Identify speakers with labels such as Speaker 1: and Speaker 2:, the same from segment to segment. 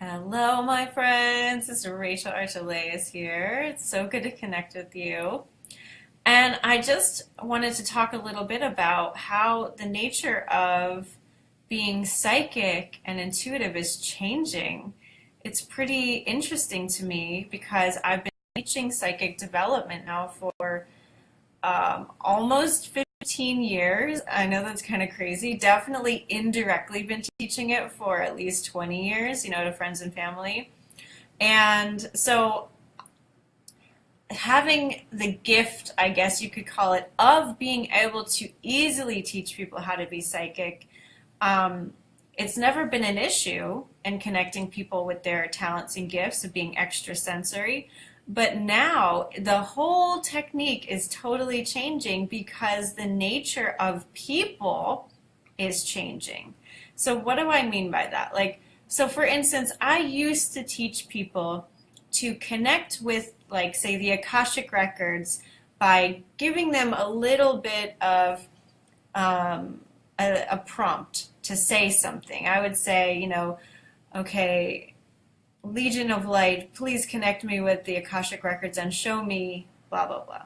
Speaker 1: Hello, my friends. It's Rachel Archelaus here. It's so good to connect with you. And I just wanted to talk a little bit about how the nature of being psychic and intuitive is changing. It's pretty interesting to me because I've been teaching psychic development now for almost 15 years. I know that's kind of crazy. Definitely indirectly been teaching it for at least 20 years, to friends and family. And so having the gift, I guess you could call it, of being able to easily teach people how to be psychic, it's never been an issue in connecting people with their talents and gifts of being extrasensory. But now the whole technique is totally changing because the nature of people is changing. So what do I mean by that? So for instance, I used to teach people to connect with, like, say, the Akashic records by giving them a little bit of a prompt to say something. I would say, okay, Legion of Light, please connect me with the Akashic records and show me blah, blah, blah.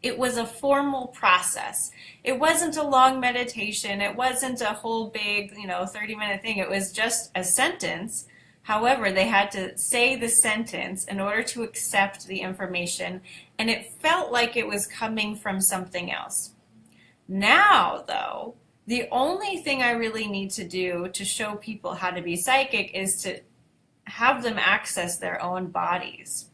Speaker 1: It was a formal process. It wasn't a long meditation. It wasn't a whole big, 30-minute thing. It was just a sentence. However, they had to say the sentence in order to accept the information, and it felt like it was coming from something else. Now, though, the only thing I really need to do to show people how to be psychic is to have them access their own bodies.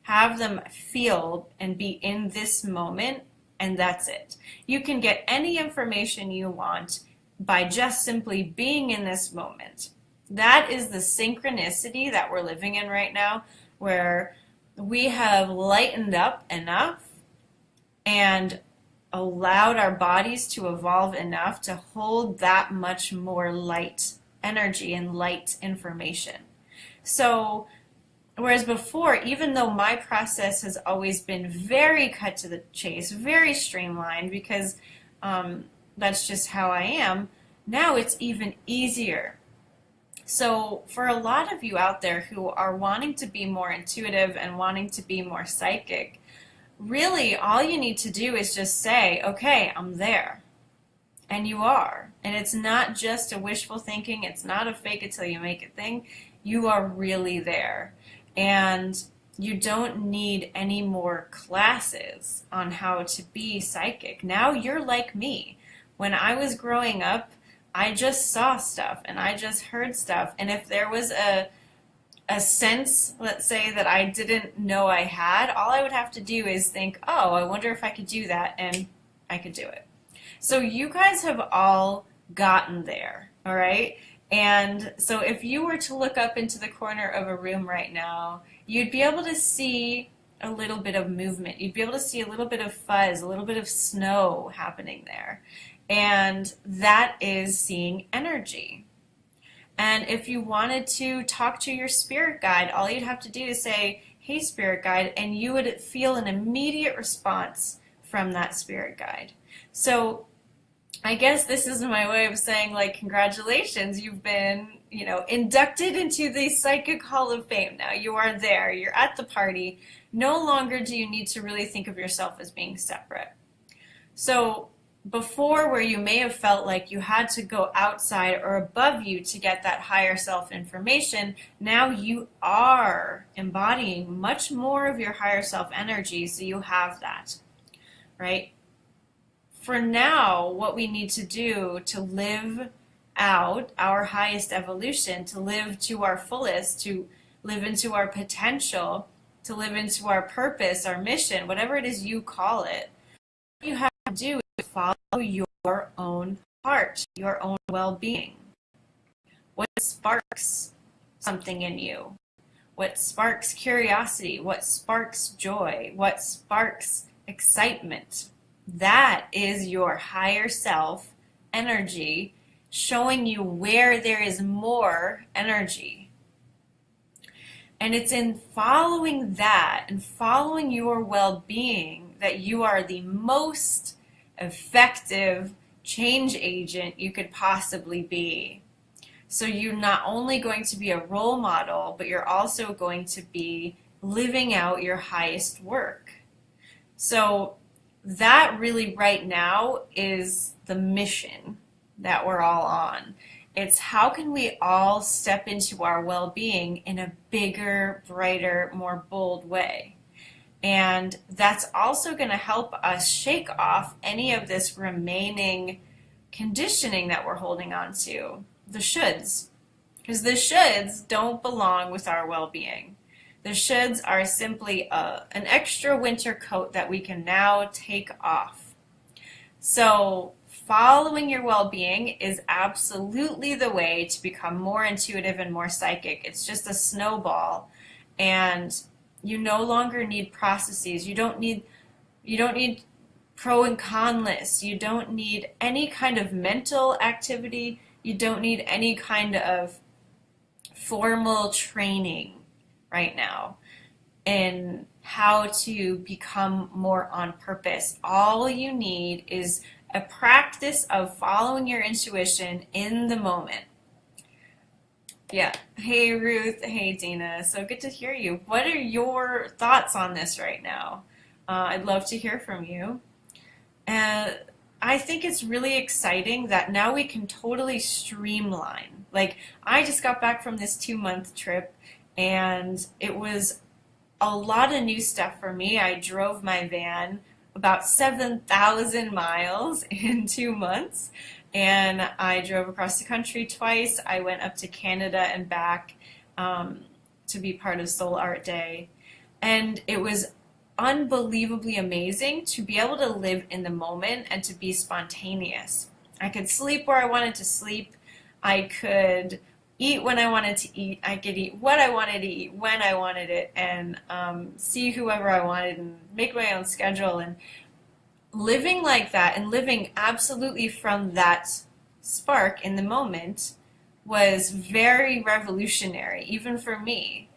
Speaker 1: Have them feel and be in this moment, and that's it. You can get any information you want by just simply being in this moment. That is the synchronicity that we're living in right now, where we have lightened up enough and allowed our bodies to evolve enough to hold that much more light energy and light information. So, whereas before, even though my process has always been very cut to the chase, very streamlined, because that's just how I am, now it's even easier. So for a lot of you out there who are wanting to be more intuitive and wanting to be more psychic, really all you need to do is just say, okay, I'm there. And you are. And it's not just a wishful thinking. It's not a fake it till you make it thing. You are really there. And you don't need any more classes on how to be psychic. Now you're like me. When I was growing up, I just saw stuff and I just heard stuff. And if there was a sense, let's say, that I didn't know I had, all I would have to do is think, oh, I wonder if I could do that, and I could do it. So you guys have all gotten there, all right? And so if you were to look up into the corner of a room right now, you'd be able to see a little bit of movement. You'd be able to see a little bit of fuzz, a little bit of snow happening there. And that is seeing energy. And if you wanted to talk to your spirit guide, all you'd have to do is say, hey, spirit guide, and you would feel an immediate response from that spirit guide. So I guess this is my way of saying, like, congratulations, you've been, inducted into the Psychic Hall of Fame now. You are there. You're at the party. No longer do you need to really think of yourself as being separate. So before, where you may have felt like you had to go outside or above you to get that higher self information, now you are embodying much more of your higher self energy, so you have that, right? For now, what we need to do to live out our highest evolution, to live to our fullest, to live into our potential, to live into our purpose, our mission, whatever it is you call it, what you have to do is follow your own heart, your own well-being. What sparks something in you? What sparks curiosity? What sparks joy? What sparks excitement? That is your higher self energy showing you where there is more energy. And it's in following that and following your well-being that you are the most effective change agent you could possibly be. So you're not only going to be a role model, but you're also going to be living out your highest work. So that really right now is the mission that we're all on. It's how can we all step into our well-being in a bigger, brighter, more bold way. And that's also going to help us shake off any of this remaining conditioning that we're holding on to, the shoulds. Because the shoulds don't belong with our well-being. The shoulds are simply an extra winter coat that we can now take off. So following your well-being is absolutely the way to become more intuitive and more psychic. It's just a snowball, and you no longer need processes. You don't need pro and con lists. You don't need any kind of mental activity. You don't need any kind of formal training right now in how to become more on purpose. All you need is a practice of following your intuition in the moment. Yeah. Hey, Ruth. Hey, Dina. So good to hear you. What are your thoughts on this right now? I'd love to hear from you. And I think it's really exciting that now we can totally streamline. Like, I just got back from this 2-month trip, and it was a lot of new stuff for me. I drove my van about 7,000 miles in 2 months, and I drove across the country twice. I went up to Canada and back to be part of Soul Art Day, and it was unbelievably amazing to be able to live in the moment and to be spontaneous. I could sleep where I wanted to sleep. I could eat when I wanted to eat. I could eat what I wanted to eat when I wanted it, and see whoever I wanted and make my own schedule. And living like that and living absolutely from that spark in the moment was very revolutionary, even for me.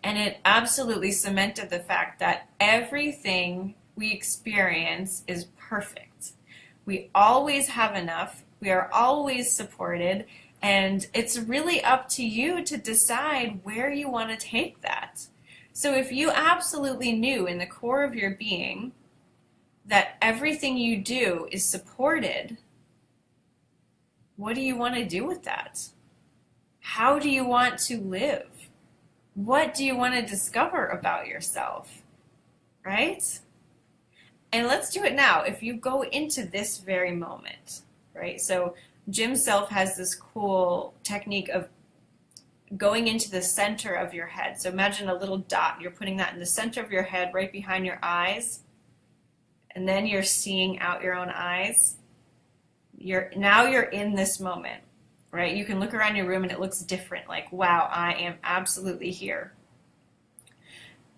Speaker 1: And it absolutely cemented the fact that everything we experience is perfect. We always have enough. We are always supported. And it's really up to you to decide where you want to take that. So if you absolutely knew in the core of your being that everything you do is supported, what do you want to do with that? How do you want to live? What do you want to discover about yourself, right? And let's do it now. If you go into this very moment, right? So Jim Self has this cool technique of going into the center of your head. So imagine a little dot. You're putting that in the center of your head, right behind your eyes. And then you're seeing out your own eyes. Now you're in this moment. Right? You can look around your room and it looks different. Like, wow, I am absolutely here.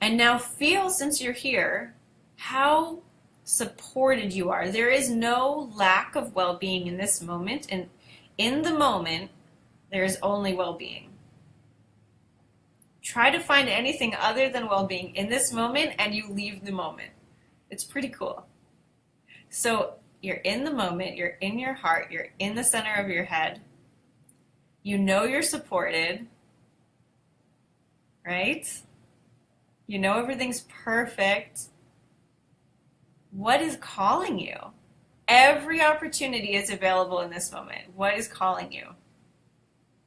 Speaker 1: And now feel, since you're here, how supported you are. There is no lack of well-being in this moment. And in the moment, there is only well-being. Try to find anything other than well-being in this moment and you leave the moment. It's pretty cool. So you're in the moment, you're in your heart, you're in the center of your head. You know you're supported, right? You know everything's perfect. What is calling you? Every opportunity is available in this moment. What is calling you?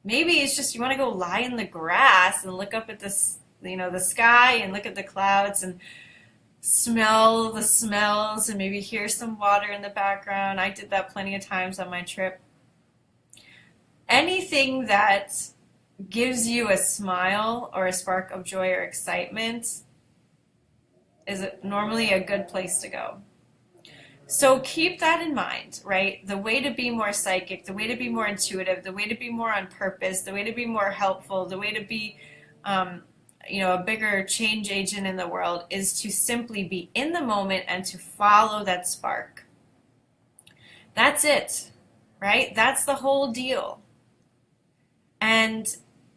Speaker 1: Maybe it's just you want to go lie in the grass and look up at the sky and look at the clouds and smell the smells and maybe hear some water in the background. I did that plenty of times on my trip. Anything that gives you a smile or a spark of joy or excitement is normally a good place to go. So keep that in mind, right? The way to be more psychic, the way to be more intuitive, the way to be more on purpose, the way to be more helpful, the way to be a bigger change agent in the world is to simply be in the moment and to follow that spark. That's it, right? That's the whole deal. And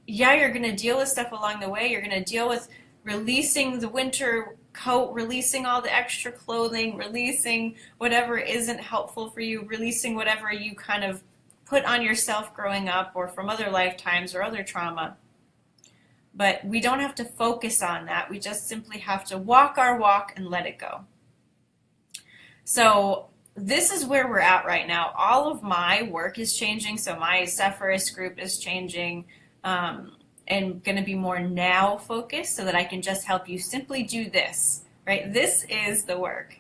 Speaker 1: yeah, you're going to deal with stuff along the way. You're going to deal with releasing the winter coat, releasing all the extra clothing, releasing whatever isn't helpful for you, releasing whatever you kind of put on yourself growing up or from other lifetimes or other trauma. But we don't have to focus on that. We just simply have to walk our walk and let it go. So this is where we're at right now. All of my work is changing. So my Zephyrus group is changing and going to be more now focused so that I can just help you simply do this, right? This is the work.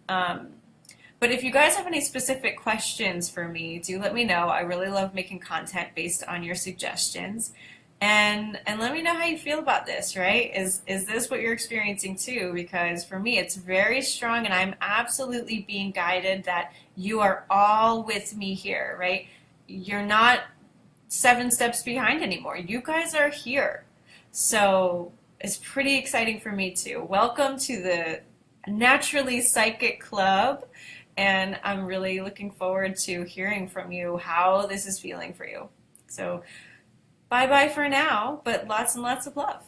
Speaker 1: But if you guys have any specific questions for me, do let me know. I really love making content based on your suggestions. And let me know how you feel about this, right? Is this what you're experiencing too? Because for me, it's very strong, and I'm absolutely being guided that you are all with me here, right? You're not 7 steps behind anymore. You guys are here. So it's pretty exciting for me too. Welcome to the Naturally Psychic Club, and I'm really looking forward to hearing from you how this is feeling for you. So bye-bye for now, but lots and lots of love.